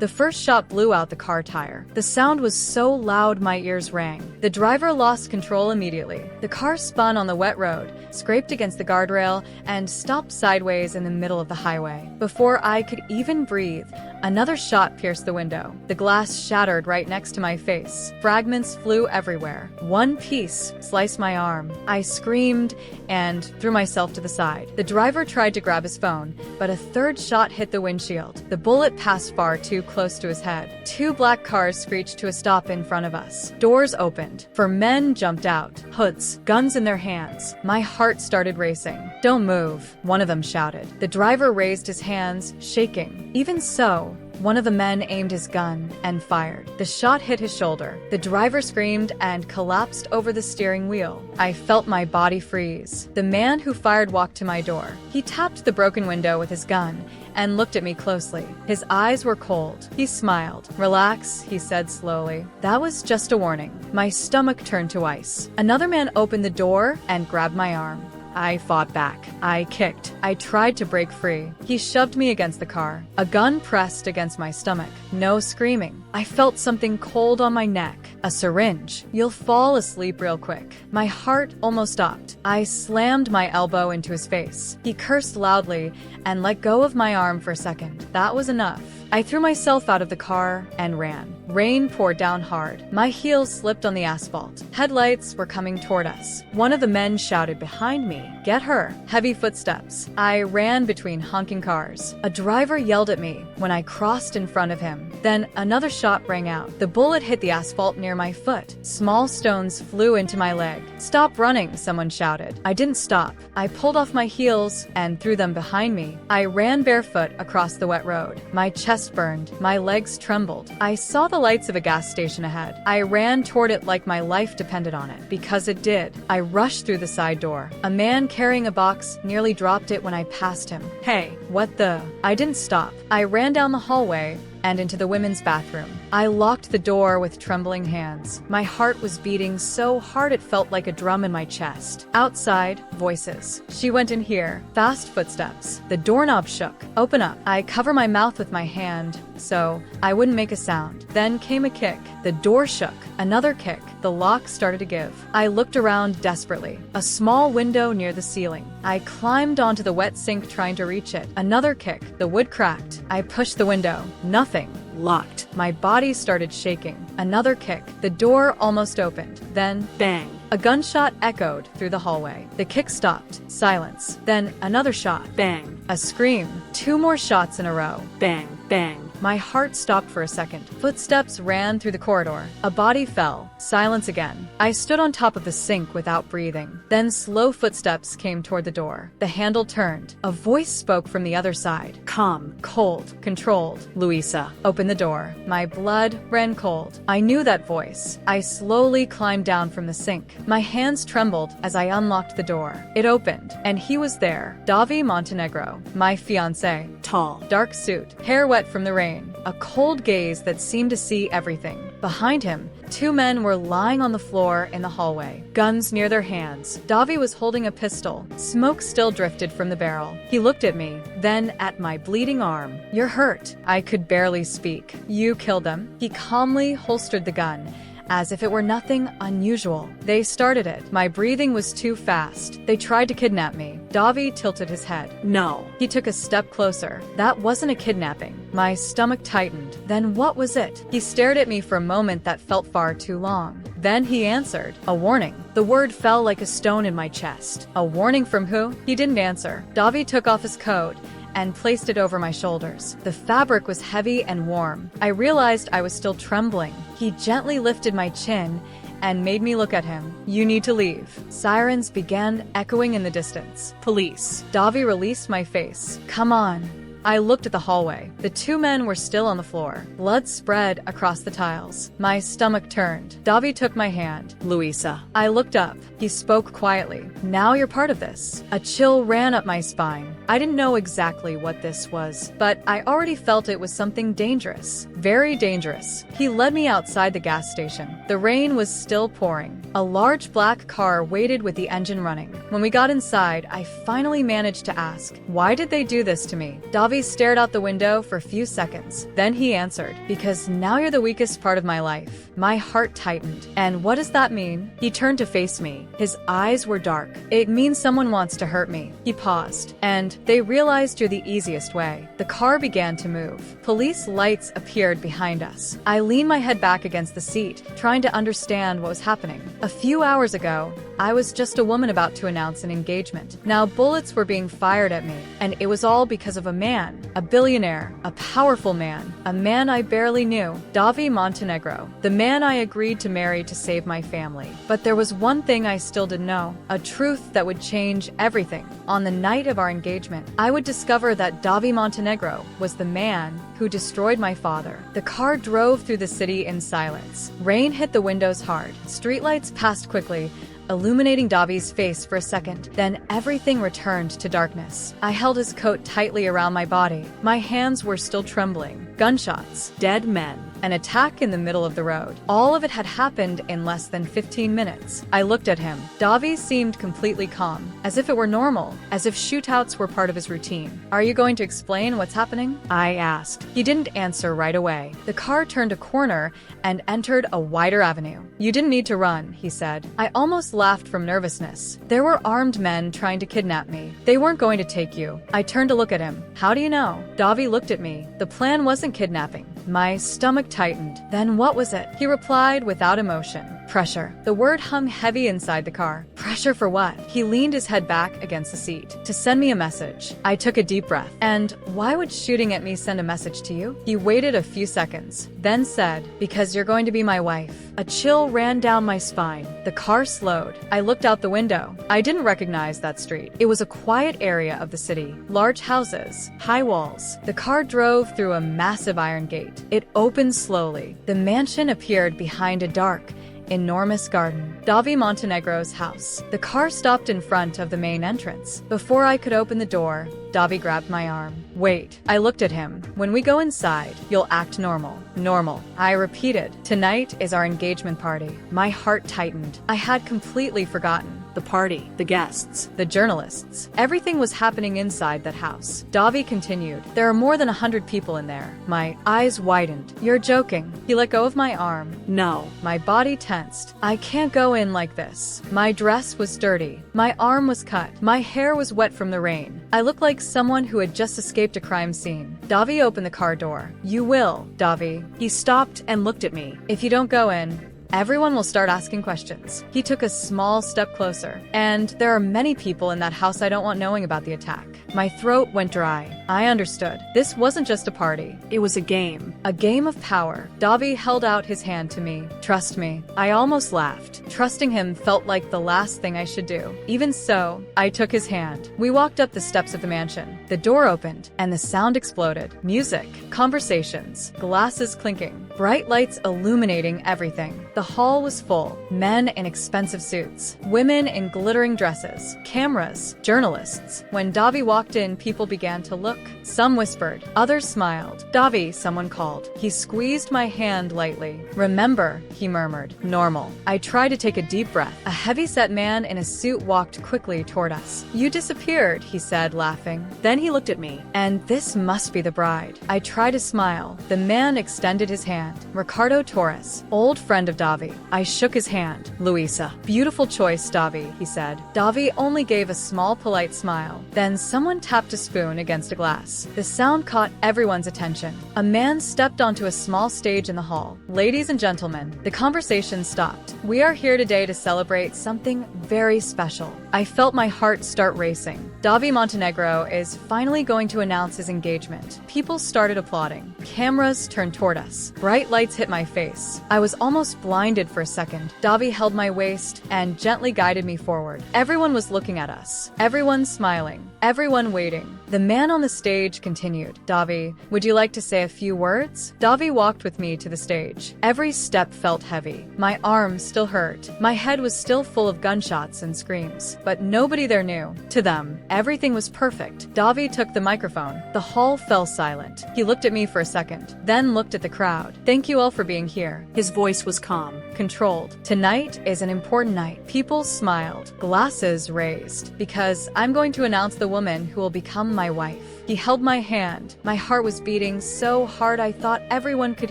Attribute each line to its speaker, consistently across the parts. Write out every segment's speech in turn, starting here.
Speaker 1: The first shot blew out the car tire. The sound was so loud my ears rang. The driver lost control immediately. The car spun on the wet road, scraped against the guardrail, and stopped sideways in the middle of the highway. Before I could even breathe, another shot pierced the window. The glass shattered right next to my face. Fragments flew everywhere. One piece sliced my arm. I screamed and threw myself to the side. The driver tried to grab his phone, but a third shot hit the windshield. The bullet passed far too close to his head. Two black cars screeched to a stop in front of us. Doors opened. Four men jumped out, hoods, guns in their hands. My heart started racing. "Don't move," one of them shouted. The driver raised his hands, shaking. Even so, one of the men aimed his gun and fired. The shot hit his shoulder. The driver screamed and collapsed over the steering wheel. I felt my body freeze. The man who fired walked to my door. He tapped the broken window with his gun and looked at me closely. His eyes were cold. He smiled. "Relax," he said slowly. "That was just a warning." My stomach turned to ice. Another man opened the door and grabbed my arm. I fought back. I kicked. I tried to break free. He shoved me against the car. A gun pressed against my stomach. No screaming. I felt something cold on my neck. A syringe. "You'll fall asleep real quick." My heart almost stopped. I slammed my elbow into his face. He cursed loudly and let go of my arm for a second. That was enough. I threw myself out of the car and ran. Rain poured down hard. My heels slipped on the asphalt. Headlights were coming toward us. One of the men shouted behind me, "Get her!" Heavy footsteps. I ran between honking cars. A driver yelled at me when I crossed in front of him. Then another shot rang out. The bullet hit the asphalt near my foot. Small stones flew into my leg. "Stop running," someone shouted. I didn't stop. I pulled off my heels and threw them behind me. I ran barefoot across the wet road. My chest burned. My legs trembled. I saw the lights of a gas station ahead. I ran toward it like my life depended on it, because it did. I rushed through the side door. A man carrying a box nearly dropped it when I passed him. "Hey, what the?" I didn't stop. I ran down the hallway and into the women's bathroom. I locked the door with trembling hands. My heart was beating so hard it felt like a drum in my chest. Outside, voices. "She went in here." Fast footsteps. The doorknob shook. "Open up." I cover my mouth with my hand so I wouldn't make a sound. Then came a kick. The door shook. Another kick. The lock started to give. I looked around desperately. A small window near the ceiling. I climbed onto the wet sink trying to reach it. Another kick. The wood cracked. I pushed the window. Nothing. Locked. My body started shaking. Another kick. The door almost opened. Then, bang. A gunshot echoed through the hallway. The kick stopped. Silence. Then another shot. Bang. A scream. Two more shots in a row. Bang, bang. My heart stopped for a second. Footsteps ran through the corridor. A body fell. Silence again. I stood on top of the sink without breathing. Then slow footsteps came toward the door. The handle turned. A voice spoke from the other side. Calm, cold, controlled. "Louisa, open the door." My blood ran cold. I knew that voice. I slowly climbed down from the sink. My hands trembled as I unlocked the door. It opened, and he was there. Davi Montenegro, my fiancé. Tall, dark suit, hair wet from the rain. A cold gaze that seemed to see everything. Behind him, two men were lying on the floor in the hallway, guns near their hands. Davi was holding a pistol. Smoke still drifted from the barrel. He looked at me, then at my bleeding arm. "You're hurt." I could barely speak. "You killed them." He calmly holstered the gun, as if it were nothing unusual. "They started it." My breathing was too fast. "They tried to kidnap me." Davi tilted his head. "No." He took a step closer. "That wasn't a kidnapping." My stomach tightened. Then what was it? He stared at me for a moment that felt far too long. Then he answered. "A warning." The word fell like a stone in my chest. A warning from who? He didn't answer. Davi took off his coat and placed it over my shoulders. The fabric was heavy and warm. I realized I was still trembling. He gently lifted my chin and made me look at him. "You need to leave." Sirens began echoing in the distance. "Police." Davi released my face. "Come on." I looked at the hallway. The two men were still on the floor. Blood spread across the tiles. My stomach turned. Davi took my hand. "Louisa." I looked up. He spoke quietly. "Now you're part of this." A chill ran up my spine. I didn't know exactly what this was, but I already felt it was something dangerous. Very dangerous. He led me outside the gas station. The rain was still pouring. A large black car waited with the engine running. When we got inside, I finally managed to ask, "Why did they do this to me?" Davi Davi stared out the window for a few seconds. Then he answered, "Because now you're the weakest part of my life." My heart tightened. "And what does that mean?" He turned to face me. His eyes were dark. "It means someone wants to hurt me." He paused. "And they realized you're the easiest way." The car began to move. Police lights appeared behind us. I leaned my head back against the seat, trying to understand what was happening. A few hours ago, I was just a woman about to announce an engagement. Now bullets were being fired at me, and it was all because of a man, a billionaire, a powerful man, a man I barely knew, Davi Montenegro, the man I agreed to marry to save my family. But there was one thing I still didn't know, a truth that would change everything. On the night of our engagement, I would discover that Davi Montenegro was the man who destroyed my father. The car drove through the city in silence. Rain hit the windows hard. Streetlights passed quickly, illuminating Davi's face for a second. Then everything returned to darkness. I held his coat tightly around my body. My hands were still trembling. Gunshots, dead men, an attack in the middle of the road. All of it had happened in less than 15 minutes. I looked at him. Davi seemed completely calm, as if it were normal, as if shootouts were part of his routine. "Are you going to explain what's happening?" I asked. He didn't answer right away. The car turned a corner and entered a wider avenue. "You didn't need to run," he said. I almost laughed from nervousness. "There were armed men trying to kidnap me. They weren't going to take you." I turned to look at him. "How do you know?" Davi looked at me. "The plan wasn't kidnapping." My stomach tightened. "Then what was it?" He replied without emotion. "Pressure." The word hung heavy inside the car. Pressure for what? He leaned his head back against the seat. "To send me a message." I took a deep breath. "And why would shooting at me send a message to you?" He waited a few seconds, then said, "Because you're going to be my wife." A chill ran down my spine. The car slowed. I looked out the window. I didn't recognize that street. It was a quiet area of the city. Large houses, high walls. The car drove through a massive iron gate. It opened slowly. The mansion appeared behind a dark, enormous garden. Davi Montenegro's house. The car stopped in front of the main entrance. Before I could open the door, Davi grabbed my arm. "Wait." I looked at him. "When we go inside, you'll act normal." Normal. I repeated. "Tonight is our engagement party." My heart tightened. I had completely forgotten. The party, the guests, the journalists. Everything was happening inside that house. Davi continued, "There are more than 100 people in there." My eyes widened. "You're joking." He let go of my arm. "No." My body tensed. "I can't go in like this." My dress was dirty. My arm was cut. My hair was wet from the rain. I looked like someone who had just escaped a crime scene. Davi opened the car door. "You will, Davi." He stopped and looked at me. "If you don't go in, everyone will start asking questions." He took a small step closer. "And there are many people in that house I don't want knowing about the attack." My throat went dry. I understood. This wasn't just a party. It was a game. A game of power. Davi held out his hand to me. "Trust me." I almost laughed. Trusting him felt like the last thing I should do. Even so, I took his hand. We walked up the steps of the mansion. The door opened, and the sound exploded. Music, conversations, glasses clinking, bright lights illuminating everything. The hall was full. Men in expensive suits, women in glittering dresses, cameras, journalists. When Davi walked in, people began to look. Some whispered, others smiled. "Davi," someone called. He squeezed my hand lightly. "Remember," he murmured. "Normal." I tried to take a deep breath. A heavy-set man in a suit walked quickly toward us. "You disappeared," he said, laughing. Then he looked at me. "And this must be the bride." I tried to smile. The man extended his hand. "Ricardo Torres, old friend of Davi." I shook his hand. "Luisa." "Beautiful choice, Davi," he said. Davi only gave a small, polite smile. Then someone tapped a spoon against a glass. The sound caught everyone's attention. A man stepped onto a small stage in the hall. "Ladies and gentlemen," the conversation stopped. "We are here today to celebrate something very special." I felt my heart start racing. Davi Montenegro is finally going to announce his engagement. People started applauding. Cameras turned toward us. Bright lights hit my face. I was almost blinded for a second. Davi held my waist and gently guided me forward. Everyone was looking at us. Everyone smiling. Everyone waiting. The man on the stage continued. "Davi, would you like to say a few words?" Davi walked with me to the stage. Every step felt heavy. My arms still hurt. My head was still full of gunshots and screams. But nobody there knew. To them, everything was perfect. Davi took the microphone. The hall fell silent. He looked at me for a second, then looked at the crowd. "Thank you all for being here." His voice was calm. controlled. Tonight is an important night. People smiled, glasses raised, because I'm going to announce the woman who will become my wife. He held my hand. My heart was beating so hard I thought everyone could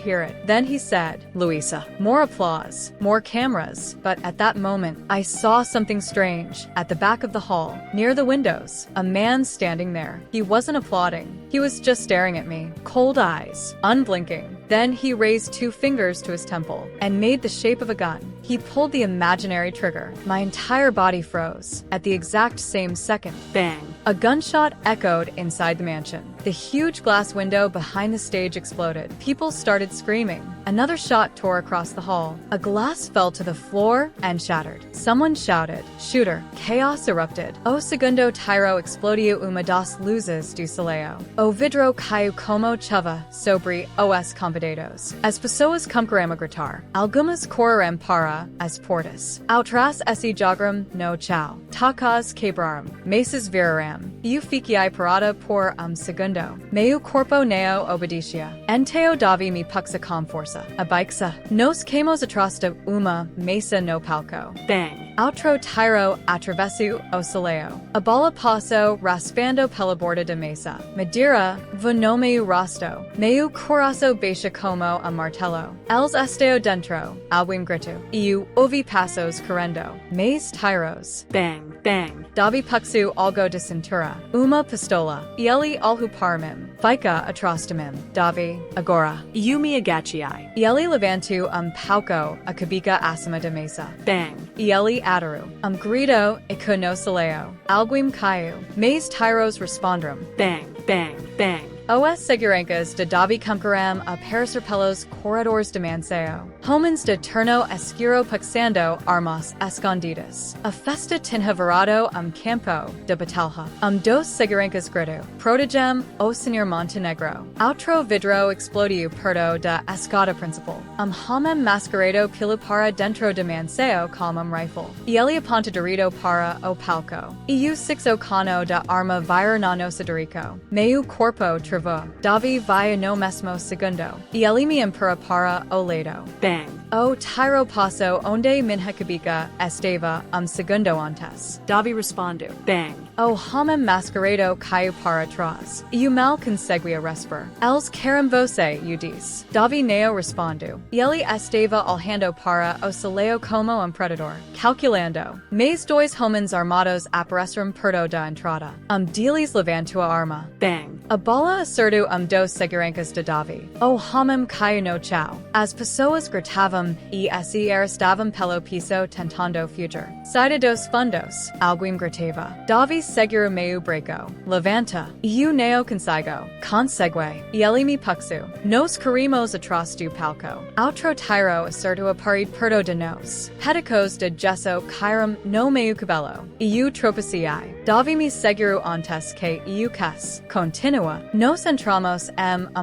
Speaker 1: hear it. Then he said, Louisa. More applause, more cameras. But at that moment, I saw something strange. At the back of the hall, near the windows, a man standing there. He wasn't applauding. He was just staring at me, cold eyes, unblinking. Then he raised 2 fingers to his temple and made the shape of a gun. He pulled the imaginary trigger. My entire body froze. At the exact same second, bang! A gunshot echoed inside the mansion. The huge glass window behind the stage exploded. People started screaming. Another shot tore across the hall. A glass fell to the floor and shattered. Someone shouted, "Shooter!" Chaos erupted. O segundo tiro explodio uma das luzes do soleo. O vidro caiu como chuva sobre os convidados. As pessoas começaram a gritar. Algumas correram para as portas. Outras esse jogaram no chão. Tacas quebraram. Mesas viraram. Eu fiquei parada por segundo. Meu corpo neo obedecia. Enteo davi me puxa com força. Abaixa. Nos queimos atrás de uma mesa no palco. Bang. Outro tiro atravesso o soleo. A bola passou raspando pela borda da mesa. Madeira, no meu rosto. Meu coração baixa como a martelo. Els esteo dentro. Alguém grito. Eu ouvi passos correndo. Mais tiros. Bang, bang. Davi puxu algo de cintura. Uma pistola. Ele alhu parmim. Fica atrás de mim. Davi, agora. Eu me agachiai. Ele levantou palco a cabeça acima da mesa. Bang. Ele ataru. Grito e no soleo. Alguém caiu. Mais tiros responderam. Bang, bang, bang. Os seguranças de Davi começaram a aparecer pelos corredores de Manseo. Homens de turno escuro puxando armas escondidas. A festa tinha virado campo de batalha. Dos seguranças gritou. Protegem o Senhor Montenegro. Outro vidro explodiu perto da escada principal. Homem mascarado pelo para dentro de Manseo com rifle. Ele aponta direito para o palco. Eu sixo cano da arma vira na nossa dirico. Meu corpo travou. Davi vai no mesmo segundo. Ele me empurra para o lado. Bang. O tiro passo onde minha cabeça estava segundo antes. Davi respondeu. Bang. O homem mascarado caiu para trás. Eu mal conseguia respirar. Eles querem você, eu disse. Davi neo respondeu. Ele estava olhando para o soleo como predador. Calculando. Mais 2 homens armados apareceram perto da entrada. Deles levantou a arma. Bang. A bola acertou dos seguranças de Davi. O homem caiu no chão. As pessoas gritavam e se estavam pelo piso tentando fugir. Saída dos fundos. Alguém gritava. Davi seguro meu breco. Levanta. Eu neo consigo. Consegue. Ele me puxu. Nos corrimos atrás do palco. Outro tiro acertou a parede perto de nós. Peticos de gesso caíram no meu cabelo. Eu tropecei. Davi me seguro antes que eu casse. Continua. Nos entramos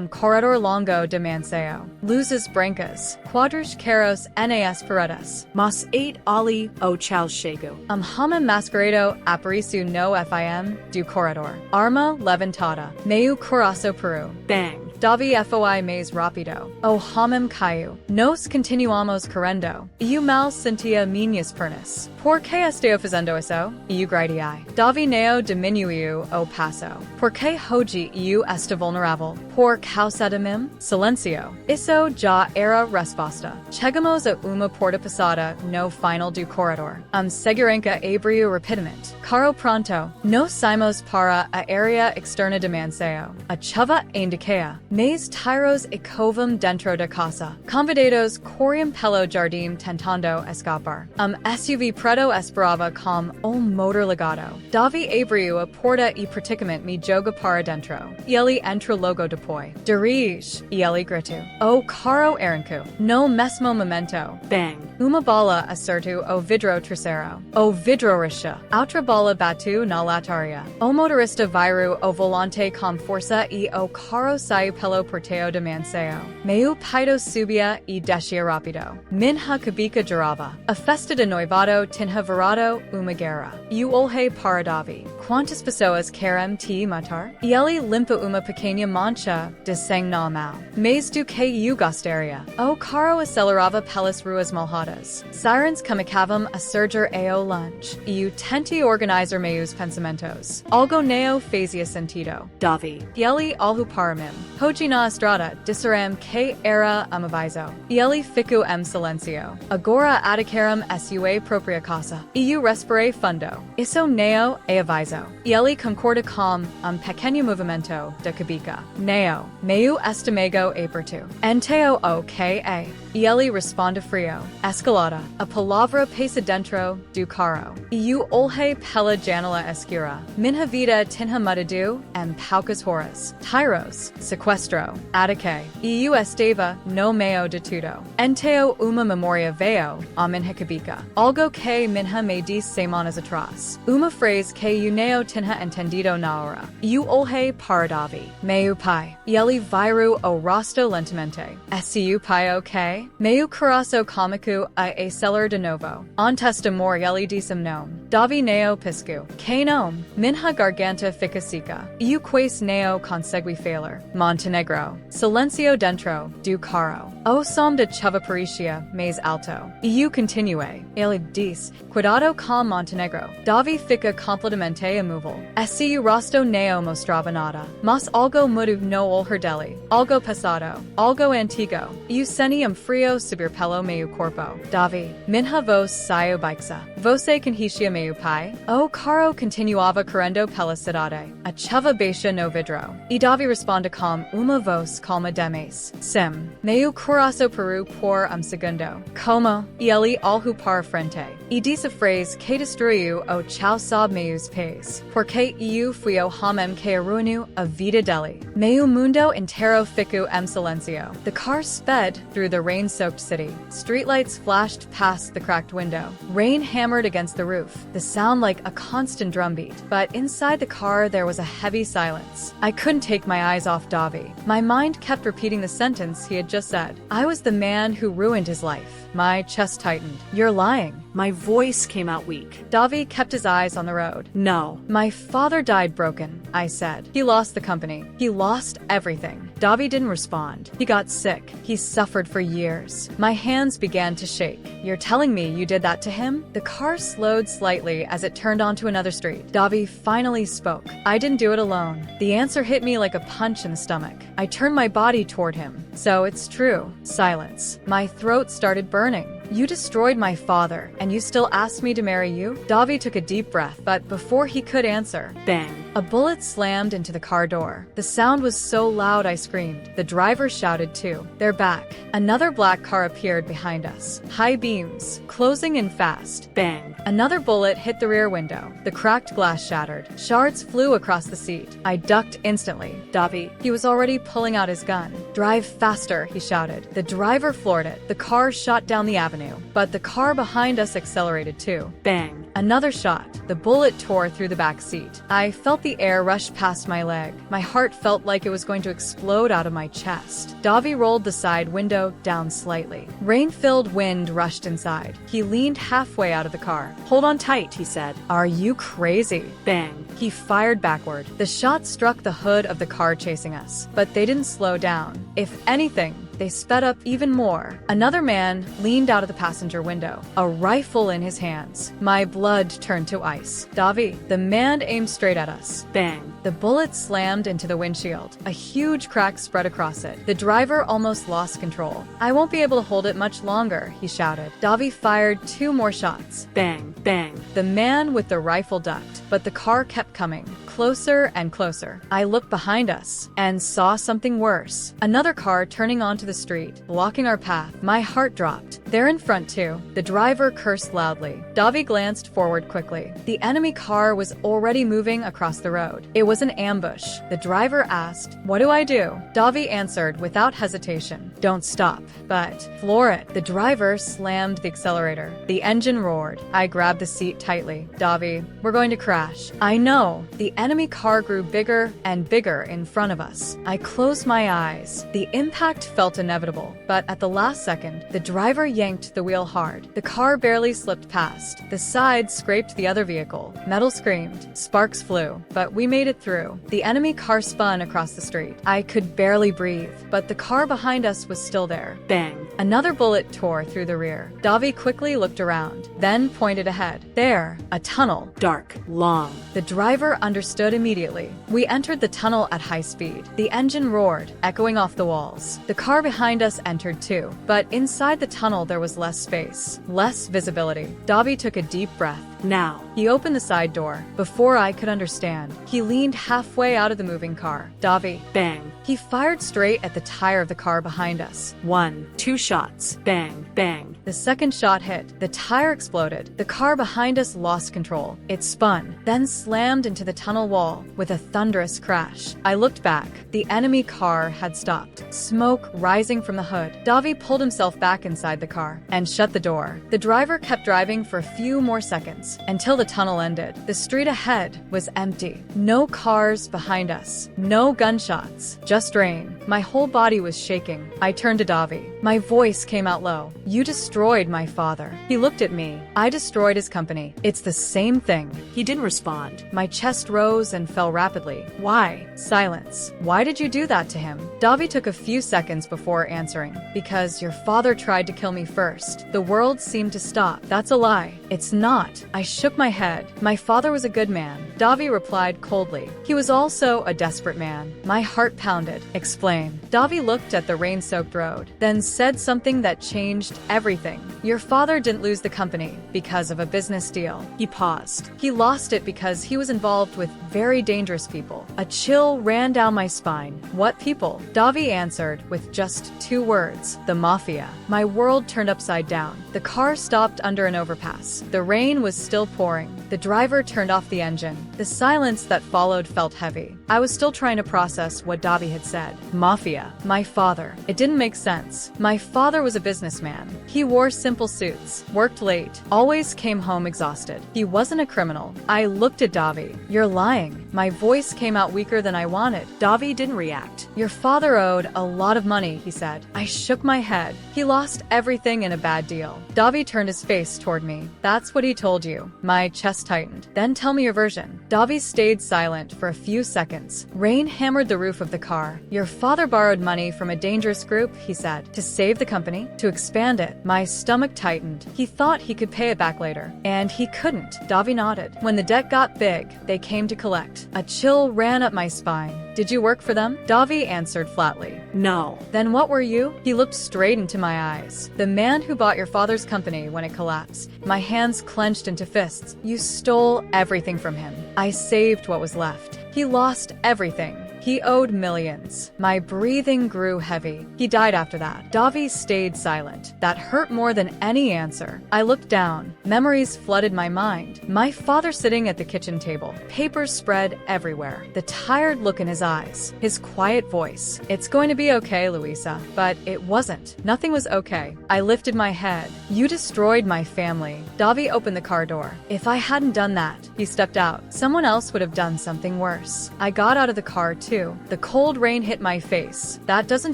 Speaker 1: corredor longo de Manseo. Luzes brancas. Quadros caros nas paredes. Mas 8 ali o chão chego. Homem mascarado apareceu no fim do corredor. Arma levantada. Meu coração parou. Bang. Davi foi mais rápido. O homem caiu. Nos continuamos correndo. Eu mal sentia minhas pernas. Por que estou fazendo isso? Eu gritei. Davi neo diminuiu o passo. Por que hoje eu estou vulnerável? Por causa de mim? Silencio. Isso já era resposta. Chegamos a uma porta passada no final do corredor. Segurança abriu rapidamente. Caro pronto. Nos saímos para a área externa de Manseo. A chuva indica. Mais tiros ecovam dentro da casa. Convidados corriam pelo jardim tentando escapar. SUV preto esperava com o motor ligado. Davi abriu a porta e praticamente me joga para dentro. Ele entrou logo depois. Dirige. Ele gritou. O carro arrancou. No mesmo momento. Bang. Uma bola acertou o vidro traseiro. O vidro rixa. Outra bola bateu na lataria. O motorista virou o volante com força e o carro saiu pelo porteo de manseo. Meu paido subia e descia rapido. Minha cabica girava. A festa de noivado tinha virado uma guerra. Eu olhei para Davi. Quantas pessoas querem te matar? E ele limpa uma pequena mancha de sangue na mão. Mas do que eu gostaria? O carro acelerava pelas ruas malvadas. Sirens começavam a surgir ao longe. E eu tentei organizar meus pensamentos. Algo neo fazia sentido.
Speaker 2: Davi.
Speaker 1: E ele olhou para mim. Hoje na estrada disseram que era um aviso. E ele ficou em silêncio. Agora atacaram a sua própria casa. E eu respirei fundo. Isso neo é aviso. E ele concorda com pequeno movimento da cabeça. Neo, meu estômago apertou. Enteo o que é. E ele responde frio. Escalada. A palavra passa dentro do carro. E eu olhei pela janela escura. Minha vida tinha mudado em poucas horas. Tiros, sequestro, ataque. E eu estava no meio de tudo. Enteo uma memória veio a minha cabeça. Algo que minha me disse semanas atrás. Uma frase que eu não tinha entendido na hora. Eu olhei para Davi. Meu pai. E ele virou o rosto lentamente. Esse o pai ok? Meu coração cômico a acelerar de novo. Antes de morrer ele disse nome. Davi neo pisco. Que nome? Minha garganta fica seca. Eu quase neo consegui falar. Montenegro. Silencio dentro do carro. O som de chuva parecia mais alto. E eu continuei. Ele disse, cuidado com Montenegro. Davi fica completamente imóvel. Esse rosto neo mostrava nada. Mas algo mudou no olhar dele. Algo passado. Algo antigo. Eu senti frio subir pelo meu corpo. Davi, minha voz saiu baixa. Você conhecia meu pai? O carro continuava correndo pela cidade. A chuva baixa no vidro. E Davi responde com uma voz calma demais. Sim. Meu coração parou por segundo. Como? E ele olhou para frente. E disse a frase que destruiu o chão sob meus pés. Porque eu fui o homem que arruinou a vida dele. Meu mundo inteiro ficou em silêncio. The car sped through the rain-soaked city. Streetlights flashed past the cracked window. Rain hammered against the roof, the sound like a constant drumbeat. But inside the car there was a heavy silence. I couldn't take my eyes off Davi. My mind kept repeating the sentence he had just said. I was the man who ruined his life. My chest tightened. You're lying.
Speaker 2: My voice came out weak.
Speaker 1: Davi kept his eyes on the road.
Speaker 2: No.
Speaker 1: My father died broken, I said. He lost the company. He lost everything. Davi didn't respond. He got sick. He suffered for years. My hands began to shake. You're telling me you did that to him? The car slowed slightly as it turned onto another street. Davi finally spoke. I didn't do it alone. The answer hit me like a punch in the stomach. I turned my body toward him. So it's true. Silence. My throat started burning. You destroyed my father, and you still asked me to marry you? Davi took a deep breath, but before he could answer,
Speaker 2: bang.
Speaker 1: A bullet slammed into the car door. The sound was so loud I screamed. The driver shouted too. They're back. Another black car appeared behind us. High beams, closing in fast.
Speaker 2: Bang.
Speaker 1: Another bullet hit the rear window. The cracked glass shattered. Shards flew across the seat. I ducked instantly.
Speaker 2: Davi.
Speaker 1: He was already pulling out his gun. Drive faster, he shouted. The driver floored it. The car shot down the avenue. But the car behind us accelerated too.
Speaker 2: Bang.
Speaker 1: Another shot. The bullet tore through the back seat. I felt the air rush past my leg. My heart felt like it was going to explode out of my chest. Davi rolled the side window down slightly. Rain-filled wind rushed inside. He leaned halfway out of the car.
Speaker 2: Hold on tight, he said.
Speaker 1: Are you crazy?
Speaker 2: Bang.
Speaker 1: He fired backward. The shot struck the hood of the car chasing us, but they didn't slow down. If anything, they sped up even more. Another man leaned out of the passenger window, a rifle in his hands. My blood turned to ice. Davi, the man aimed straight at us.
Speaker 2: Bang.
Speaker 1: The bullet slammed into the windshield. A huge crack spread across it. The driver almost lost control. I won't be able to hold it much longer, he shouted. Davi fired 2 more shots.
Speaker 2: Bang, bang.
Speaker 1: The man with the rifle ducked, but the car kept coming. Closer and closer. I looked behind us and saw something worse. Another car turning onto the street, blocking our path. My heart dropped. They're in front too. The driver cursed loudly. Davi glanced forward quickly. The enemy car was already moving across the road. It was an ambush. The driver asked, "What do I do?" Davi answered without hesitation, "Don't stop, but floor it." The driver slammed the accelerator. The engine roared. I grabbed the seat tightly. Davi, we're going to crash. I know. The enemy car grew bigger and bigger in front of us. I closed my eyes. The impact felt inevitable, but at the last second, the driver yanked the wheel hard. The car barely slipped past. The side scraped the other vehicle. Metal screamed. Sparks flew, but we made it through. The enemy car spun across the street. I could barely breathe, but the car behind us was still there.
Speaker 2: Bang.
Speaker 1: Another bullet tore through the rear. Davi quickly looked around, then pointed ahead. There, a tunnel.
Speaker 2: Dark. Long.
Speaker 1: The driver understood immediately. We entered the tunnel at high speed. The engine roared, echoing off the walls. The car behind us entered too, but inside the tunnel there was less space, less visibility. Davi took a deep breath.
Speaker 2: Now.
Speaker 1: He opened the side door. Before I could understand, he leaned halfway out of the moving car. Davi.
Speaker 2: Bang.
Speaker 1: He fired straight at the tire of the car behind us.
Speaker 2: 1, 2 shots. Bang. Bang.
Speaker 1: The second shot hit. The tire exploded. The car behind us lost control. It spun, then slammed into the tunnel wall with a thunderous crash. I looked back. The enemy car had stopped. Smoke rising from the hood. Davi pulled himself back inside the car and shut the door. The driver kept driving for a few more seconds until the tunnel ended. The street ahead was empty. No cars behind us. No gunshots. Just rain. My whole body was shaking. I turned to Davi. My voice came out low. You destroyed my father. He looked at me. I destroyed his company. It's the same thing.
Speaker 2: He didn't respond.
Speaker 1: My chest rose and fell rapidly. Why? Silence. Why did you do that to him? Davi took a few seconds before answering. Because your father tried to kill me first. The world seemed to stop. That's a lie. It's not. I shook my head. My father was a good man. Davi replied coldly. He was also a desperate man. My heart pounded. Explain. Davi looked at the rain-soaked road, then said something that changed everything. Your father didn't lose the company because of a business deal.
Speaker 2: He paused.
Speaker 1: He lost it because he was involved with very dangerous people. A chill ran down my spine. What people? Davi answered with just 2 words. The mafia. My world turned upside down. The car stopped under an overpass. The rain was still pouring. The driver turned off the engine. The silence that followed felt heavy. I was still trying to process what Davi had said. Mafia. My father. It didn't make sense. My father was a businessman. He wore simple suits, worked late, always came home exhausted. He wasn't a criminal. I looked at Davi. You're lying. My voice came out weaker than I wanted.
Speaker 2: Davi didn't react.
Speaker 1: Your father owed a lot of money, he said. I shook my head. He lost everything in a bad deal. Davi turned his face toward me. That's what he told you. My chest tightened. Then tell me your version. Davi stayed silent for a few seconds. Rain hammered the roof of the car. Your father borrowed money from a dangerous group, he said, to save the company, to expand it. My stomach tightened. He thought he could pay it back later. And he couldn't. Davi nodded. When the debt got big, they came to collect. A chill ran up my spine. Did you work for them? Davi answered flatly.
Speaker 2: No.
Speaker 1: Then what were you? He looked straight into my eyes. The man who bought your father's company when it collapsed. My hands clenched into fists. You stole everything from him. I saved what was left. He lost everything. He owed millions. My breathing grew heavy. He died after that. Davi stayed silent. That hurt more than any answer. I looked down. Memories flooded my mind. My father sitting at the kitchen table. Papers spread everywhere. The tired look in his eyes. His quiet voice. It's going to be okay, Luisa. But it wasn't. Nothing was okay. I lifted my head. You destroyed my family. Davi opened the car door. If I hadn't done that, he stepped out. Someone else would have done something worse. I got out of the car too. The cold rain hit my face. That doesn't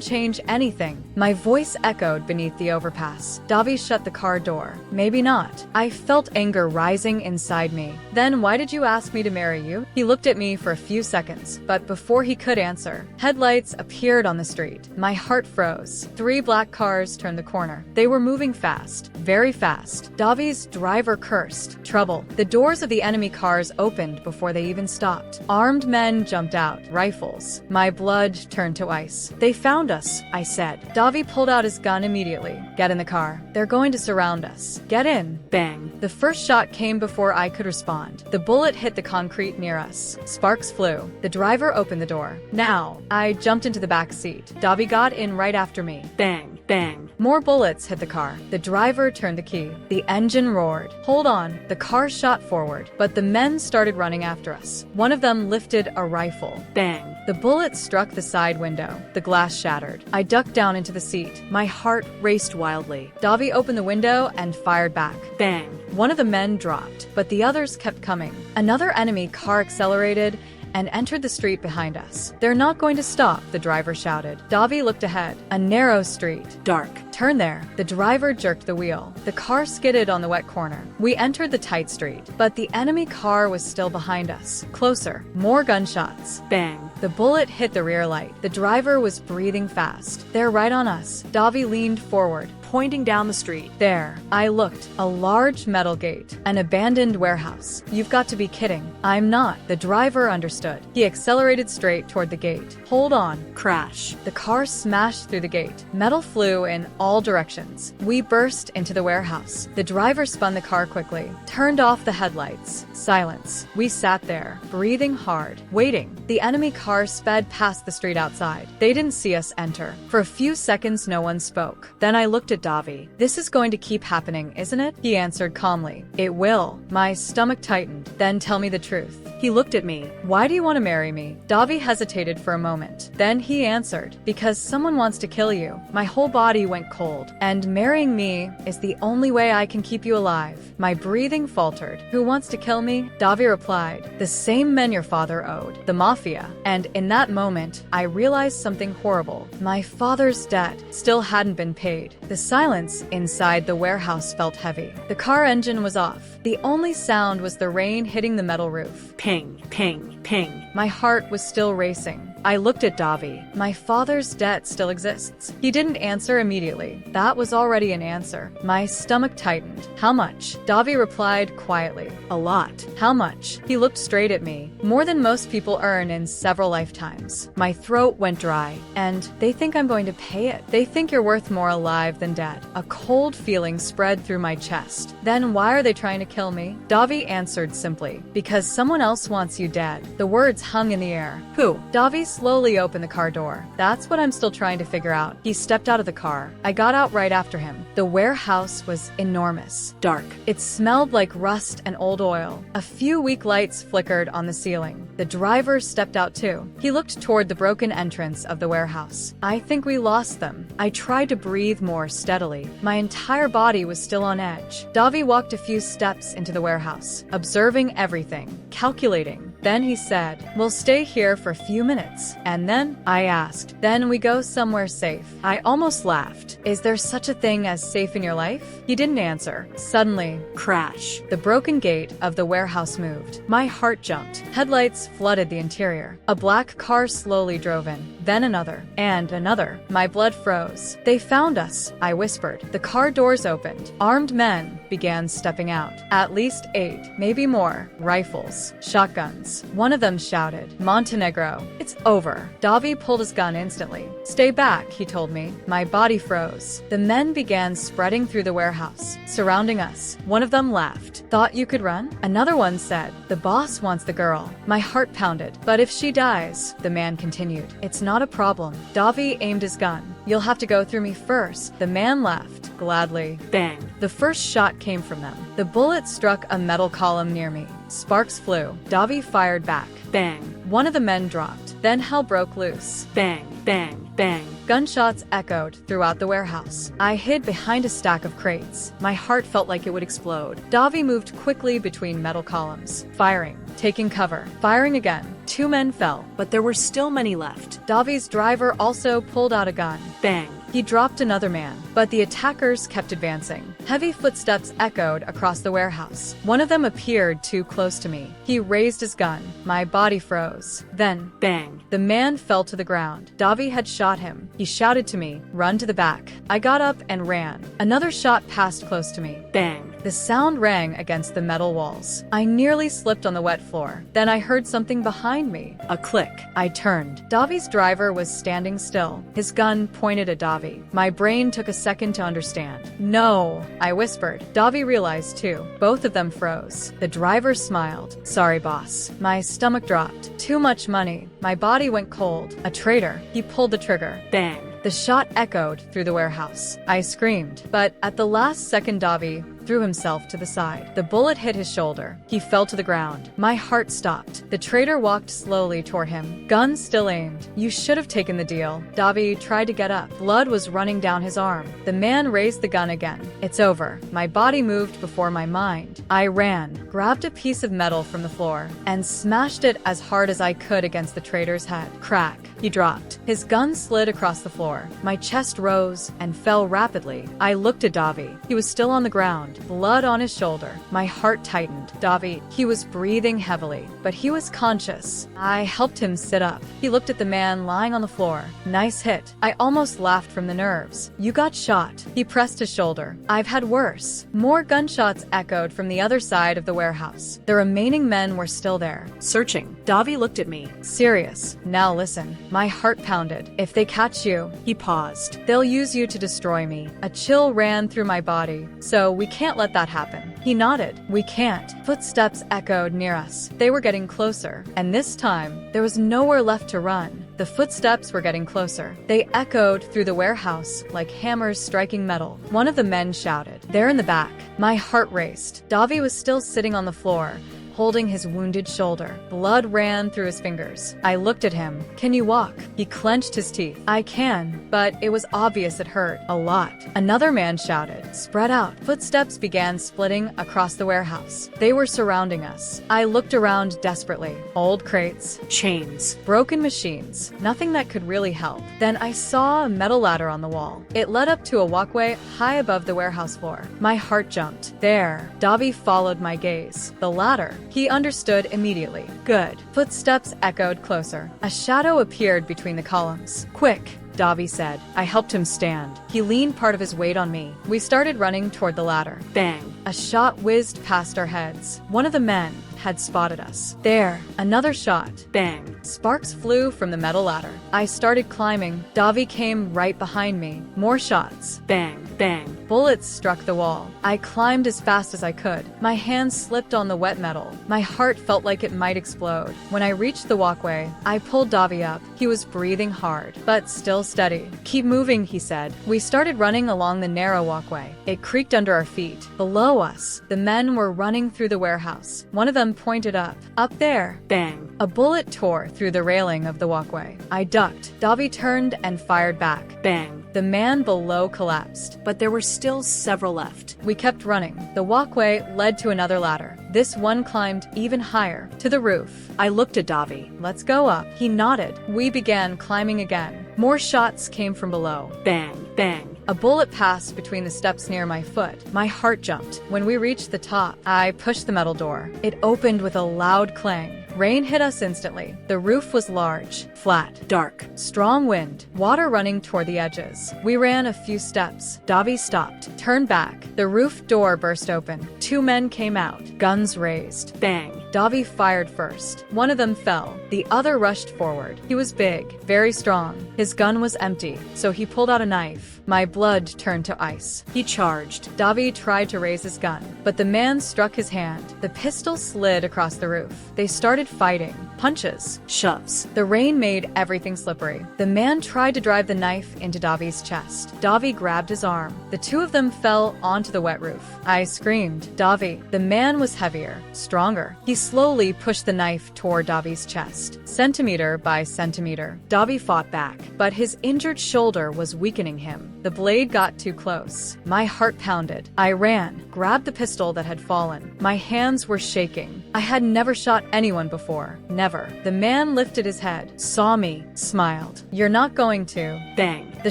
Speaker 1: change anything. My voice echoed beneath the overpass. Davi shut the car door. Maybe not. I felt anger rising inside me. Then why did you ask me to marry you? He looked at me for a few seconds, but before he could answer, headlights appeared on the street. My heart froze. 3 black cars turned the corner. They were moving fast, very fast. Davi's driver cursed. Trouble. The doors of the enemy cars opened before they even stopped. Armed men jumped out, rifles. My blood turned to ice. They found us, I said. Davi pulled out his gun immediately. Get in the car. They're going to surround us. Get in.
Speaker 2: Bang.
Speaker 1: The first shot came before I could respond. The bullet hit the concrete near us. Sparks flew. The driver opened the door. Now. I jumped into the back seat. Davi got in right after me.
Speaker 2: Bang. Bang.
Speaker 1: More bullets hit the car. The driver turned the key. The engine roared. Hold on. The car shot forward, but the men started running after us. One of them lifted a rifle.
Speaker 2: Bang.
Speaker 1: The bullet struck the side window. The glass shattered. I ducked down into the seat. My heart
Speaker 2: Raced wildly.
Speaker 1: Davi opened the window and fired back.
Speaker 2: Bang.
Speaker 1: One of the men dropped, but the others kept coming. Another enemy car accelerated and entered the street behind us. "They're not going to stop," the driver shouted. Davi looked ahead. A narrow street.
Speaker 2: Dark.
Speaker 1: "Turn there." The driver jerked the wheel. The car skidded on the wet corner. We entered the tight street, but the enemy car was still behind us. Closer. More gunshots.
Speaker 2: Bang.
Speaker 1: The bullet hit the rear light. The driver was breathing fast. "They're right on us." Davi leaned forward,
Speaker 2: Pointing down the street.
Speaker 1: "There." I looked. A large metal gate. An abandoned warehouse. "You've got to be kidding." "I'm not." The driver understood. He accelerated straight toward the gate. "Hold on."
Speaker 2: Crash.
Speaker 1: The car smashed through the gate. Metal flew in all directions. We burst into the warehouse. The driver spun the car quickly, turned off the headlights. Silence. We sat there, breathing hard, waiting. The enemy car sped past the street outside. They didn't see us enter. For a few seconds, no one spoke. Then I looked at Davi. "This is going to keep happening, isn't it?" He answered calmly. "It will." My stomach tightened. "Then tell me the truth."
Speaker 2: He looked at me.
Speaker 1: "Why do you want to marry me?" Davi hesitated for a moment. Then he answered, "Because someone wants to kill you." My whole body went cold. "And marrying me is the only way I can keep you alive." My breathing faltered. "Who wants to kill me?" Davi replied, "The same men your father owed. The mafia." And in that moment, I realized something horrible. My father's debt still hadn't been paid. The silence inside the warehouse felt heavy. The car engine was off. The only sound was the rain hitting the metal roof.
Speaker 2: Ping, ping, ping.
Speaker 1: My heart was still racing. I looked at Davi. My father's debt still exists. He didn't answer immediately. That was already an answer. My stomach tightened. "How much?" Davi replied quietly.
Speaker 2: A lot.
Speaker 1: "How much?" He looked straight at me. "More than most people earn in several lifetimes." My throat went dry. "And they think I'm going to pay it. They think you're worth more alive than dead." A cold feeling spread through my chest. "Then why are they trying to kill me?" Davi answered simply, "Because someone else wants you dead." The words hung in the air.
Speaker 2: Who?
Speaker 1: Davi slowly opened the car door. "That's what I'm still trying to figure out." He stepped out of the car. I got out right after him. The warehouse was enormous.
Speaker 2: Dark.
Speaker 1: It smelled like rust and old oil. A few weak lights flickered on the ceiling. The driver stepped out too. He looked toward the broken entrance of the warehouse. "I think we lost them." I tried to breathe more steadily. My entire body was still on edge. Davi walked a few steps into the warehouse, observing everything, calculating. Then he said, "We'll stay here for a few minutes." "And then?" I asked. "Then we go somewhere safe." I almost laughed. "Is there such a thing as safe in your life?" He didn't answer. Suddenly,
Speaker 2: Crash.
Speaker 1: the broken gate of the warehouse moved. My heart jumped. Headlights flooded the interior. A black car slowly drove in. Then another. And another. My blood froze. "They found us," I whispered. The car doors opened. Armed men began stepping out. At least 8, maybe more. Rifles. Shotguns. One of them shouted, "Montenegro, it's over." Davi pulled his gun instantly. "Stay back," he told me. My body froze. The men began spreading through the warehouse, surrounding us. One of them laughed. "Thought you could run?" Another one said, "The boss wants the girl." My heart pounded. "But if she dies," the man continued, "it's not a problem." Davi aimed his gun. "You'll have to go through me first." The man laughed, gladly.
Speaker 2: Bang.
Speaker 1: The first shot came from them. The bullet struck a metal column near me. Sparks flew. Davi fired back.
Speaker 2: Bang.
Speaker 1: One of the men dropped. Then hell broke loose.
Speaker 2: Bang, bang, bang.
Speaker 1: Gunshots echoed throughout the warehouse. I hid behind a stack of crates. My heart felt like it would explode. Davi moved quickly between metal columns, firing, taking cover, firing again. 2 men fell.
Speaker 2: But there were still many left.
Speaker 1: Davi's driver also pulled out a gun.
Speaker 2: Bang.
Speaker 1: He dropped another man, but the attackers kept advancing. Heavy footsteps echoed across the warehouse. One of them appeared too close to me. He raised his gun. My body froze. Then,
Speaker 2: Bang.
Speaker 1: the man fell to the ground. Davi had shot him. He shouted to me, "Run to the back." I got up and ran. Another shot passed close to me.
Speaker 2: Bang.
Speaker 1: The sound rang against the metal walls. I nearly slipped on the wet floor. Then I heard something behind me.
Speaker 2: A click.
Speaker 1: I turned. Davi's driver was standing still, his gun pointed at Davi. My brain took a second to understand. "No," I whispered. Davi realized too. Both of them froze. The driver smiled. "Sorry, boss." My stomach dropped. Too much money. My body went cold. A traitor. He pulled the trigger.
Speaker 2: Bang.
Speaker 1: The shot echoed through the warehouse. I screamed, but at the last second Davi threw himself to the side. The bullet hit his shoulder. He fell to the ground. My heart stopped. The traitor walked slowly toward him, gun still aimed. You should have taken the deal. Davi tried to get up. Blood was running down his arm. The man raised the gun again. It's over. My body moved before my mind. I ran, grabbed a piece of metal from the floor, and smashed it as hard as I could against the traitor's head. Crack. He dropped. His gun slid across the floor. My chest rose and fell rapidly. I looked at Davi. He was still on the ground, blood on his shoulder. My heart tightened. Davi, he was breathing heavily, but he was conscious. I helped him sit up. He looked at the man lying on the floor. Nice hit. I almost laughed from the nerves. You got shot. He pressed his shoulder. I've had worse. More gunshots echoed from the other side of the warehouse. The remaining men were still there.
Speaker 2: Searching. Davi looked at me.
Speaker 1: Serious. Now listen. My heart pounded. If they catch you,
Speaker 2: He paused.
Speaker 1: they'll use you to destroy me. A chill ran through my body. So we can't let that happen. He nodded. We can't. Footsteps echoed near us. They were getting closer. And this time, there was nowhere left to run. The footsteps were getting closer. They echoed through the warehouse like hammers striking metal. One of the men shouted. They're in the back. My heart raced. Davi was still sitting on the floor, holding his wounded shoulder. Blood ran through his fingers. I looked at him. Can you walk? He clenched his teeth. I can, but it was obvious it hurt. A lot. Another man shouted. Spread out. Footsteps began splitting across the warehouse. They were surrounding us. I looked around desperately. Old crates,
Speaker 2: Chains.
Speaker 1: broken machines, nothing that could really help. Then I saw a metal ladder on the wall. It led up to a walkway high above the warehouse floor. My heart jumped. There. Davi followed my gaze. The ladder. He understood immediately. Good. Footsteps echoed closer. A shadow appeared between the columns. Quick, Davi said. I helped him stand. He leaned part of his weight on me. We started running toward the ladder.
Speaker 2: Bang.
Speaker 1: A shot whizzed past our heads. One of the men had spotted us. There. Another shot.
Speaker 2: Bang.
Speaker 1: Sparks flew from the metal ladder. I started climbing. Davi came right behind me. More shots.
Speaker 2: Bang. Bang.
Speaker 1: Bullets struck the wall. I climbed as fast as I could. My hands slipped on the wet metal. My heart felt like it might explode. When I reached the walkway, I pulled Davi up. He was breathing hard, but still steady. Keep moving, he said. We started running along the narrow walkway. It creaked under our feet. Below us, the men were running through the warehouse. One of them pointed up. Up there.
Speaker 2: Bang.
Speaker 1: A bullet tore through the railing of the walkway. I ducked. Davi turned and fired back.
Speaker 2: Bang.
Speaker 1: The man below collapsed.
Speaker 2: But there were still several left.
Speaker 1: We kept running. The walkway led to another ladder. This one climbed even higher, to the roof.
Speaker 2: I looked at Davi.
Speaker 1: Let's go up. He nodded. We began climbing again. More shots came from below.
Speaker 2: Bang. Bang.
Speaker 1: A bullet passed between the steps near my foot. My heart jumped. When we reached the top, I pushed the metal door. It opened with a loud clang. Rain hit us instantly. The roof was large, flat,
Speaker 2: Dark.
Speaker 1: strong wind, water running toward the edges. We ran a few steps. Davi stopped, turned back. The roof door burst open. Two men came out, guns raised.
Speaker 2: Bang.
Speaker 1: Davi fired first. One of them fell. The other rushed forward. He was big, very strong. His gun was empty, so he pulled out a knife. My blood turned to ice.
Speaker 2: He charged.
Speaker 1: Davi tried to raise his gun, but the man struck his hand. The pistol slid across the roof. They started fighting. Punches.
Speaker 2: Shoves.
Speaker 1: The rain made everything slippery. The man tried to drive the knife into Davi's chest. Davi grabbed his arm. The two of them fell onto the wet roof. I screamed. Davi. The man was heavier, stronger. He slowly pushed the knife toward Davi's chest, centimeter by centimeter. Davi fought back, but his injured shoulder was weakening him. The blade got too close. My heart pounded. I ran, grabbed the pistol that had fallen. My hands were shaking. I had never shot anyone before. Never. The man lifted his head, saw me, smiled. You're not going to.
Speaker 2: Bang.
Speaker 1: The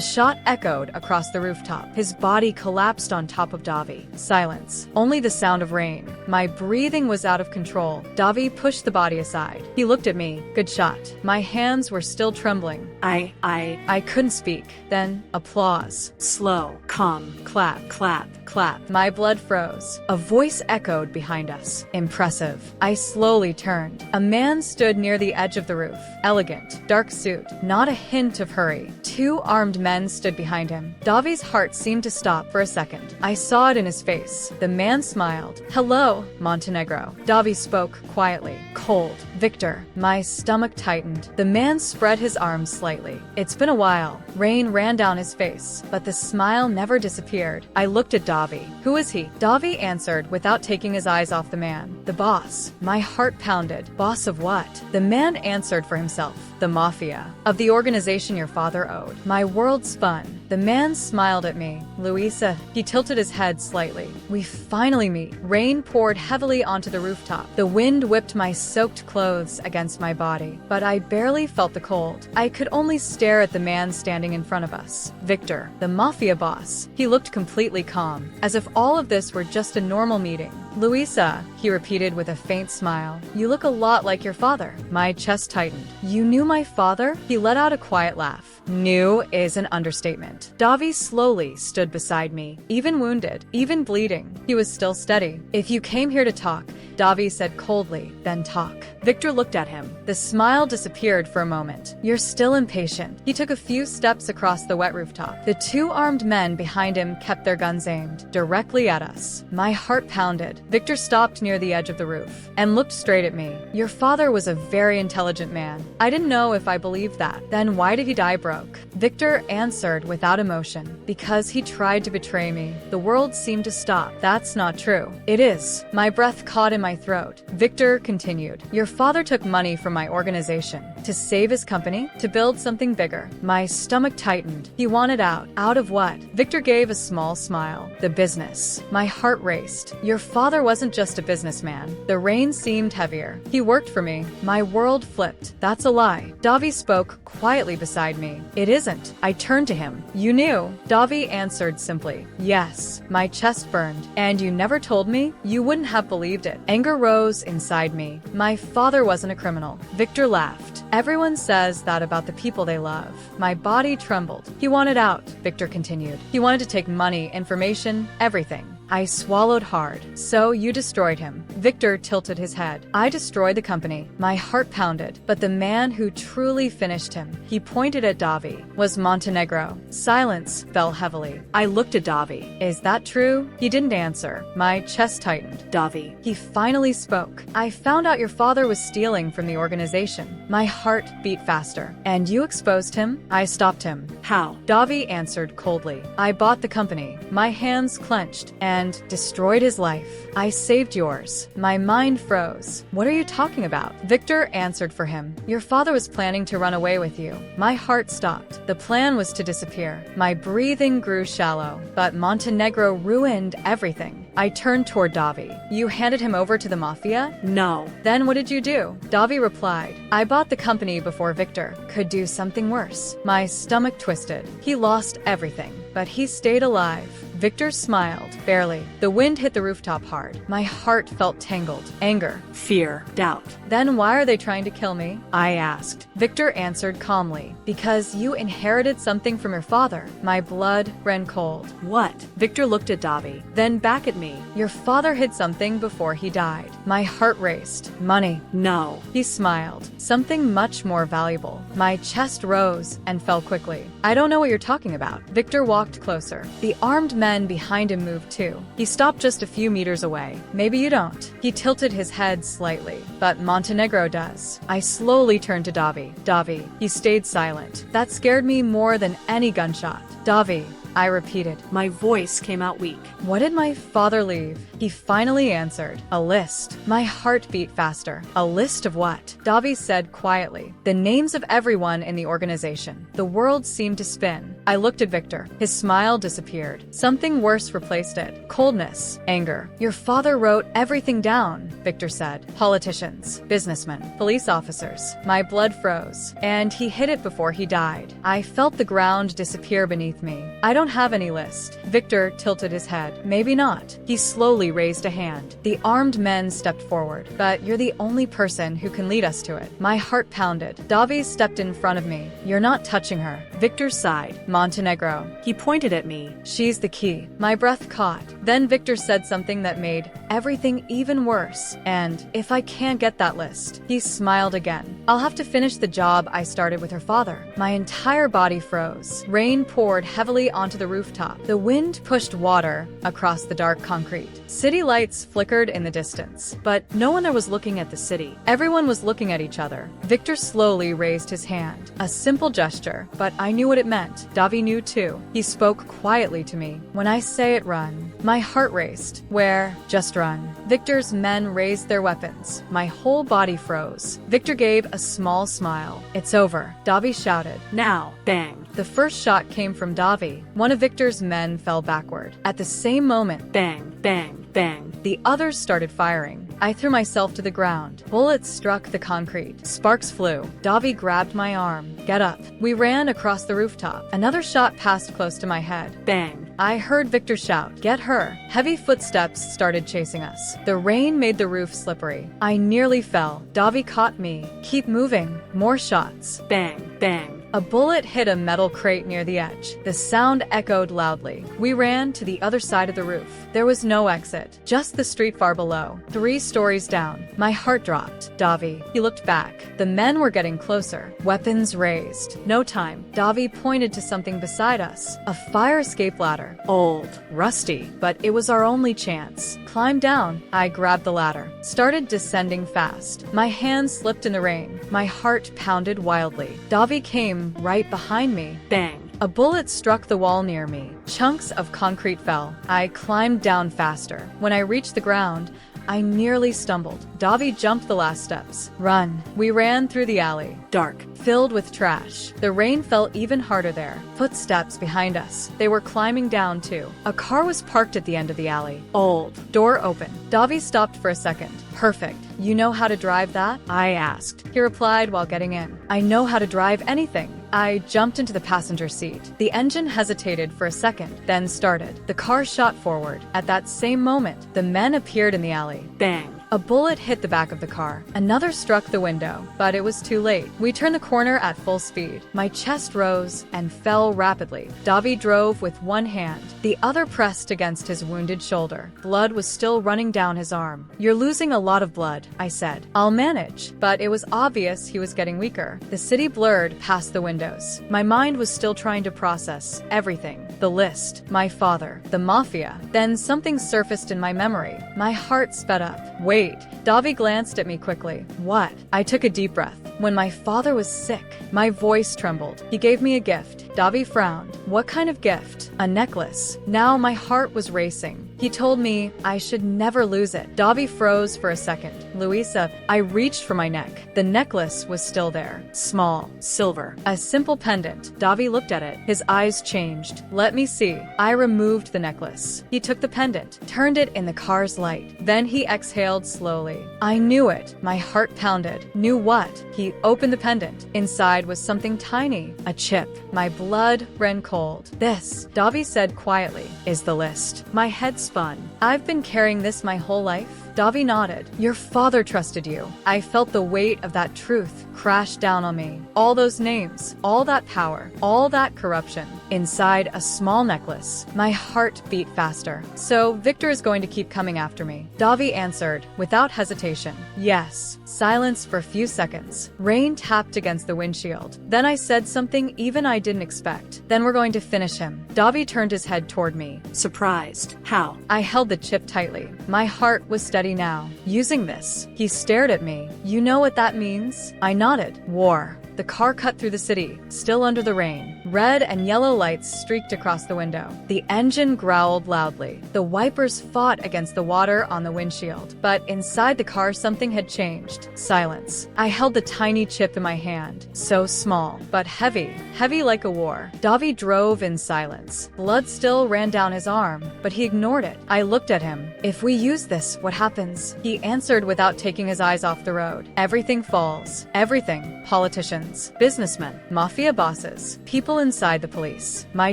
Speaker 1: shot echoed across the rooftop. His body collapsed on top of Davi. Silence. Only the sound of rain. My breathing was out of control. Davi pushed the body aside. He looked at me. Good shot. My hands were still trembling. I couldn't speak. Then, applause.
Speaker 2: Slow. Calm.
Speaker 1: Clap.
Speaker 2: Clap.
Speaker 1: Clap. My blood froze. A voice echoed behind us. Impressive. I slowly turned. A man stood near the edge of the roof. Elegant. Dark suit. Not a hint of hurry. Two armed men stood behind him. Davi's heart seemed to stop for a second. I saw it in his face. The man smiled. Hello, Montenegro. Davi spoke quietly. Cold. Victor. My stomach tightened. The man spread his arms slightly. It's been a while. Rain ran down his face, but the smile never disappeared. I looked at Davi. Who is he? Davi answered without taking his eyes off the man. The boss. My heart pounded. Boss of what? The man answered for himself. The mafia. Of the organization your father owed. My world spun. The man smiled at me. Luisa. He tilted his head slightly. We finally meet. Rain poured heavily onto the rooftop. The wind whipped my soaked clothes against my body, but I barely felt the cold. I could only stare at the man standing in front of us. Victor, the mafia boss. He looked completely calm, as if all of this were just a normal meeting. Luisa, he repeated with a faint smile. You look a lot like your father. My chest tightened. You knew my father? He let out a quiet laugh. Knew is an understatement. Davi slowly stood beside me, even wounded, even bleeding. He was still steady. If you came here to talk, Davi said coldly, then talk. Victor looked at him. The smile disappeared for a moment. You're still impatient. He took a few steps across the wet rooftop. The two armed men behind him kept their guns aimed directly at us. My heart pounded. Victor stopped near the edge of the roof and looked straight at me. Your father was a very intelligent man. I didn't know if I believed that. Then why did he die broke? Victor answered without emotion. Because he tried to betray me. The world seemed to stop. That's not true. It is. My breath caught in my throat. Victor continued. Your father took money from my organization to save his company, to build something bigger. My stomach tightened. He wanted out. Out of what? Victor gave a small smile. The business. My heart raced. Your father wasn't just a businessman. The rain seemed heavier. He worked for me. My world flipped. That's a lie. Davi spoke quietly beside me. It isn't. I turned to him. You knew. Davi answered simply. Yes. My chest burned. And you never told me? You wouldn't have believed it. Anger rose inside me. My father wasn't a criminal. Victor laughed. Everyone says that about the people they love. My body trembled. He wanted out, Victor continued. He wanted to take money, information, everything. I swallowed hard. So you destroyed him. Victor tilted his head. I destroyed the company. My heart pounded. But the man who truly finished him, he pointed at Davi, was Montenegro. Silence fell heavily. I looked at Davi. Is that true? He didn't answer. My chest tightened. Davi. He finally spoke. I found out your father was stealing from the organization. My heart beat faster. And you exposed him? I stopped him. How? Davi answered coldly. I bought the company. My hands clenched and destroyed his life. I saved yours. My mind froze. What are you talking about? Victor answered for him. Your father was planning to run away with you. My heart stopped. The plan was to disappear. My breathing grew shallow, but Montenegro ruined everything. I turned toward Davi. You handed him over to the mafia? No. Then what did you do? Davi replied. I bought the company before Victor could do something worse. My stomach twisted. He lost everything, but he stayed alive. Victor smiled, barely. The wind hit the rooftop hard. My heart felt tangled. Anger, fear, doubt. Then why are they trying to kill me? I asked. Victor answered calmly. Because you inherited something from your father. My blood ran cold. What? Victor looked at Davi, then back at me. Your father hid something before he died. My heart raced. Money. No. He smiled. Something much more valuable. My chest rose and fell quickly. I don't know what you're talking about. Victor walked closer. The armed men behind him moved too. He stopped just a few meters away. Maybe you don't. He tilted his head slightly, but Montenegro does. I slowly turned to Davi. Davi. He stayed silent. That scared me more than any gunshot. Davi. I repeated. My voice came out weak. What did my father leave? He finally answered. A list. My heart beat faster. A list of what? Davi said quietly. The names of everyone in the organization. The world seemed to spin. I looked at Victor. His smile disappeared. Something worse replaced it. Coldness. Anger. Your father wrote everything down, Victor said. Politicians. Businessmen. Police officers. My blood froze. And he hid it before he died. I felt the ground disappear beneath me. I don't have any list. Victor tilted his head. Maybe not. He slowly raised a hand. The armed men stepped forward. But you're the only person who can lead us to it. My heart pounded. Davi stepped in front of me. You're not touching her. Victor sighed. Montenegro.
Speaker 2: He pointed at me.
Speaker 1: She's the key. My breath caught. Then Victor said something that made everything even worse. And if I can't get that list, he smiled again. I'll have to finish the job I started with her father. My entire body froze. Rain poured heavily onto the rooftop. The wind pushed water across the dark concrete. City lights flickered in the distance, but
Speaker 2: No one there was looking at the city.
Speaker 1: everyone was looking at each other. Victor slowly raised his hand. A simple gesture, but I knew what it meant. Davi knew too. He spoke quietly to me. When I say it, run. My heart raced. Where? Just run. Victor's men raised their weapons. My whole body froze. Victor gave a small smile. It's over. Davi shouted.
Speaker 2: Now, bang,
Speaker 1: The first shot came from Davi. One of Victor's men fell backward. At the same moment,
Speaker 2: bang, bang, bang.
Speaker 1: the others started firing. I threw myself to the ground. Bullets struck the concrete. Sparks flew. Davi grabbed my arm. Get up. We ran across the rooftop. Another shot passed close to my head.
Speaker 2: Bang.
Speaker 1: I heard Victor shout, "Get her!" Heavy footsteps started chasing us. The rain made the roof slippery. I nearly fell. Davi caught me. Keep moving. More shots.
Speaker 2: Bang, bang.
Speaker 1: A bullet hit a metal crate near the edge. The sound echoed loudly. We ran to the other side of the roof. There was no exit, just the street far below. 3 stories down. My heart dropped. Davi. He looked back. The men were getting closer. Weapons raised. No time. Davi pointed to something beside us. A fire escape ladder.
Speaker 2: Old.
Speaker 1: Rusty, but it was our only chance. Climb down. I grabbed the ladder. Started descending fast. My hands slipped in the rain. My heart pounded wildly. Davi came right behind me.
Speaker 2: Bang.
Speaker 1: A bullet struck the wall near me. Chunks of concrete fell. I climbed down faster. When I reached the ground, I nearly stumbled. Davi jumped the last steps. Run. We ran through the alley.
Speaker 2: Dark.
Speaker 1: Filled with trash. The rain fell even harder there. Footsteps behind us. They were climbing down too. A car was parked at the end of the alley.
Speaker 2: Old.
Speaker 1: Door open. Davi stopped for a second. Perfect. You know how to drive that? I asked. He replied while getting in. I know how to drive anything. I jumped into the passenger seat. The engine hesitated for a second, then started. The car shot forward. At that same moment, the men appeared in the alley.
Speaker 2: Bang.
Speaker 1: A bullet hit the back of the car. Another struck the window, but it was too late. We turned the corner at full speed. My chest rose and fell rapidly. Davi drove with one hand. The other pressed against his wounded shoulder. Blood was still running down his arm. You're losing a lot of blood, I said. I'll manage. But it was obvious he was getting weaker. The city blurred past the windows. My mind was still trying to process everything. The list, my father, the mafia. Then something surfaced in my memory. My heart sped up. Wait. Davi glanced at me quickly. What? I took a deep breath. When my father was sick, my voice trembled. He gave me a gift. Davi frowned. What kind of gift? A necklace. Now my heart was racing. He told me I should never lose it. Davi froze for a second. Luisa, I reached for my neck. The necklace was still there. Small.
Speaker 2: Silver.
Speaker 1: A simple pendant. Davi looked at it. His eyes changed. Let me see. I removed the necklace. He took the pendant, turned it in the car's light. Then he exhaled slowly. I knew it. My heart pounded. Knew what? He opened the pendant. Inside was something tiny. A chip. My blood ran cold. This, Davi said quietly, is the list. My head spun. I've been carrying this my whole life. Davi nodded. Your father trusted you. I felt the weight of that truth crash down on me. All those names, all that power, all that corruption. Inside a small necklace. My heart beat faster. So Victor is going to keep coming after me. Davi answered without hesitation. Yes. Silence for a few seconds. Rain tapped against the windshield. Then I said something even I didn't expect. Then we're going to finish him. Davi turned his head toward me.
Speaker 2: Surprised. How?
Speaker 1: I held the chip tightly. My heart was steady now. Using this. He stared at me. You know what that means? I nodded. War. The car cut through the city, still under the rain. Red and yellow lights streaked across the window. The engine growled loudly. The wipers fought against the water on the windshield. But inside the car, something had changed. Silence. I held the tiny chip in my hand. So small, but heavy. Heavy like a war. Davi drove in silence. Blood still ran down his arm, but he ignored it. I looked at him. If we use this, what happens? He answered without taking his eyes off the road. Everything falls. Everything. Politicians. Businessmen, mafia bosses, people inside the police. My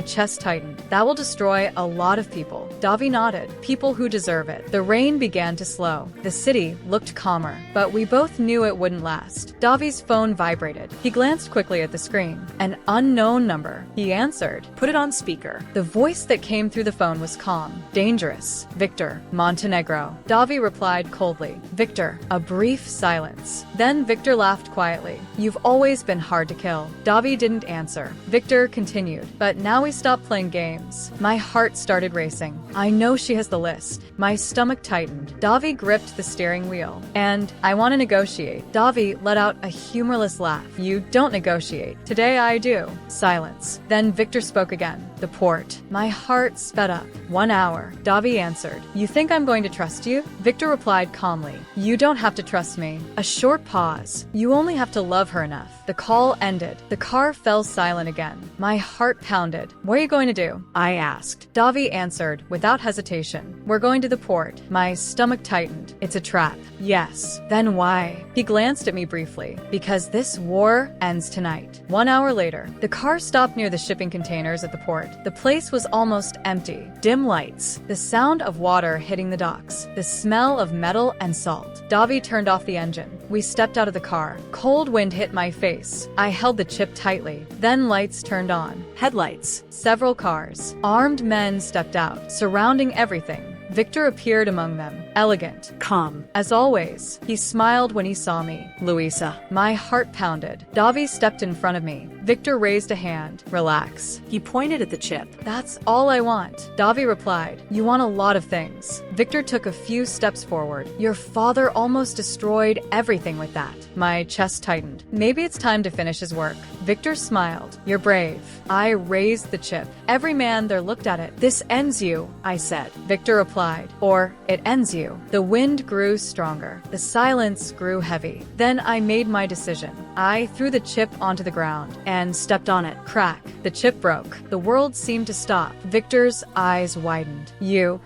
Speaker 1: chest tightened. That will destroy a lot of people. Davi nodded. People who deserve it. The rain began to slow. The city looked calmer, but we both knew it wouldn't last. Davi's phone vibrated. He glanced quickly at the screen. An unknown number. He answered.
Speaker 2: Put it on speaker.
Speaker 1: The voice that came through the phone was calm. Dangerous. Victor, Montenegro. Davi replied coldly. Victor. A brief silence. Then Victor laughed quietly. You've always been hard to kill. Davi didn't answer. Victor continued. But now we stopped playing games. My heart started racing. I know she has the list. My stomach tightened. Davi gripped the steering wheel. And I want to negotiate. Davi let out a humorless laugh. You don't negotiate. Today I do. Silence. Then Victor spoke again. The port. My heart sped up. 1 hour. Davi answered. You think I'm going to trust you? Victor replied calmly. You don't have to trust me. A short pause. You only have to love her enough. The call ended. The car fell silent again. My heart pounded. What are you going to do? I asked. Davi answered without hesitation. We're going to the port. My stomach tightened. It's a trap. Yes. Then why? He glanced at me briefly. Because this war ends tonight. 1 hour later, the car stopped near the shipping containers at the port. The place was almost empty. Dim lights. The sound of water hitting the docks. The smell of metal and salt. Davi turned off the engine. We stepped out of the car. Cold wind hit my face. I held the chip tightly. Then lights turned on.
Speaker 2: Headlights.
Speaker 1: Several cars. Armed men stepped out, surrounding everything. Victor appeared among them, elegant,
Speaker 2: Calm.
Speaker 1: as always. He smiled when he saw me. Luisa. My heart pounded. Davi stepped in front of me. Victor raised a hand. Relax.
Speaker 2: He pointed at the chip.
Speaker 1: That's all I want. Davi replied. You want a lot of things. Victor took a few steps forward. Your father almost destroyed everything with that. My chest tightened. Maybe it's time to finish his work. Victor smiled. You're brave. I raised the chip. Every man there looked at it. This ends you, I said. Victor replied. Or, it ends you. The wind grew stronger. The silence grew heavy. Then I made my decision. I threw the chip onto the ground and stepped on it. Crack. The chip broke. The world seemed to stop. Victor's eyes widened.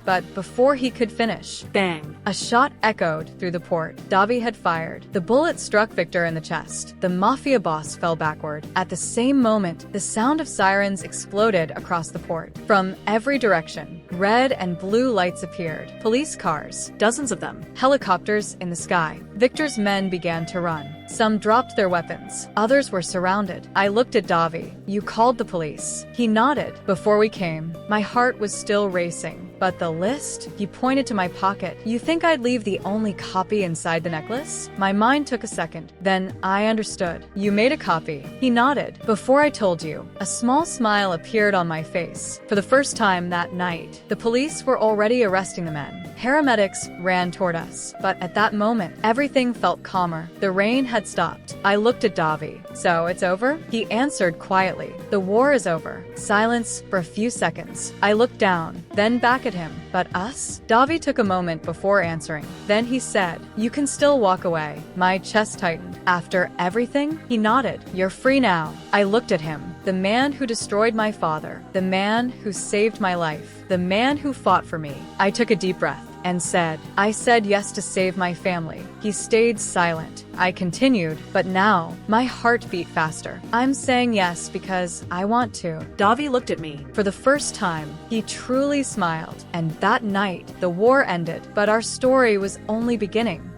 Speaker 1: But before he could finish,
Speaker 2: Bang.
Speaker 1: a shot echoed through the port. Davi had fired. The bullet struck Victor in the chest. The mafia boss fell backward. At the same moment, the sound of sirens exploded across the port. From every direction, red and blue lights appeared. Police cars, dozens of them, helicopters in the sky. Victor's men began to run. Some dropped their weapons. Others were surrounded. I looked at Davi. You called the police. He nodded. Before we came, my heart was still racing. But the list? He pointed to my pocket. You think I'd leave the only copy inside the necklace? My mind took a second. Then I understood. You made a copy. He nodded. Before I told you, a small smile appeared on my face. For the first time that night, the police were already arresting the men. Paramedics ran toward us. But at that moment, everything felt calmer. The rain had stopped. I looked at Davi. So it's over? He answered quietly. The war is over. Silence for a few seconds. I looked down, then back at him. But us? Davi took a moment before answering. Then he said, you can still walk away. My chest tightened. After everything? He nodded. You're free now. I looked at him. The man who destroyed my father. The man who saved my life. The man who fought for me. I took a deep breath and said, I said yes to save my family. He stayed silent. I continued, but now my heart beat faster. I'm saying yes because I want to.
Speaker 2: Davi looked at me.
Speaker 1: For the first time, he truly smiled. And that night, the war ended, but our story was only beginning.